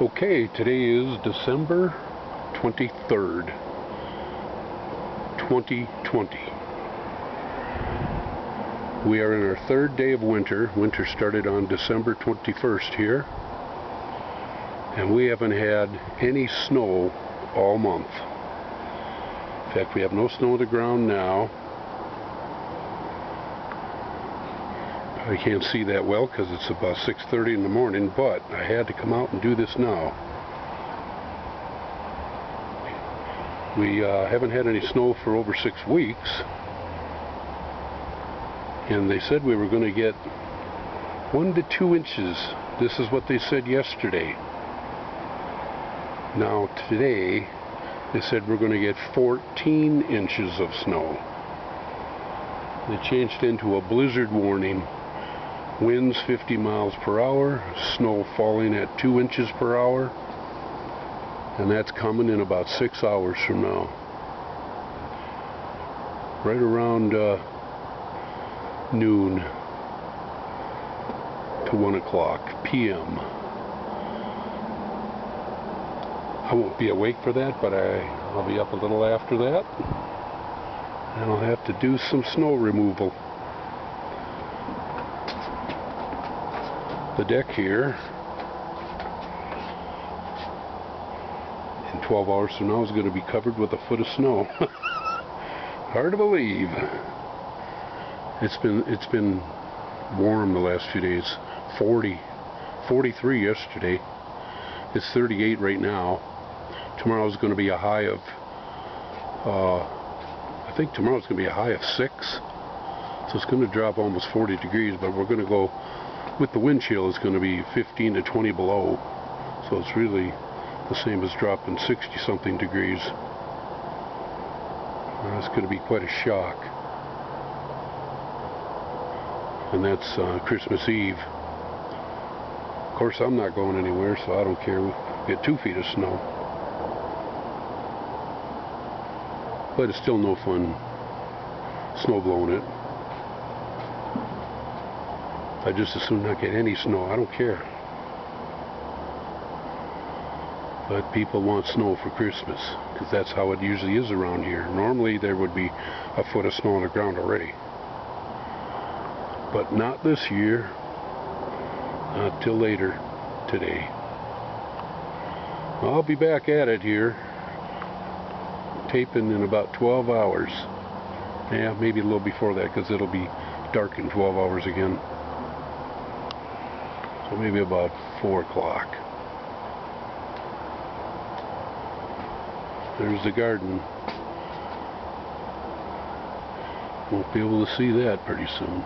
Okay, today is December 23rd, 2020. We are in our third day of winter. Winter started on December 21st here, and we haven't had any snow all month. In fact, we have no snow on the ground now. I can't see that well because it's about 6:30 in the morning, but I had to come out and do this now. We haven't had any snow for over 6 weeks, and they said we were going to get 1 to 2 inches. This is what they said yesterday. Now today they said we're going to get 14 inches of snow. They changed into a blizzard warning. Winds 50 miles per hour, snow falling at 2 inches per hour, and that's coming in about 6 hours from now. Right around noon to 1 o'clock p.m. I won't be awake for that, but I'll be up a little after that, and I'll have to do some snow removal. The deck here in 12 hours from now is going to be covered with a foot of snow. Hard to believe. It's been warm the last few days. 43 yesterday. It's 38 right now. Tomorrow is going to be a high of I think tomorrow's going to be a high of 6. So it's going to drop almost 40 degrees, but we're going to go with the wind chill. Is going to be 15 to 20 below, so it's really the same as dropping 60 something degrees. It's going to be quite a shock. And that's Christmas Eve. Of course, I'm not going anywhere, so I don't care. We get 2 feet of snow, but it's still no fun snow blowing it. I just as soon not get any snow. I don't care. But people want snow for Christmas, because that's how it usually is around here. Normally there would be a foot of snow on the ground already, but not this year. Not till later today. I'll be back at it here, taping in about 12 hours. Yeah, maybe a little before that, because it'll be dark in 12 hours again. So maybe about 4 o'clock. There's the garden. Won't be able to see that pretty soon.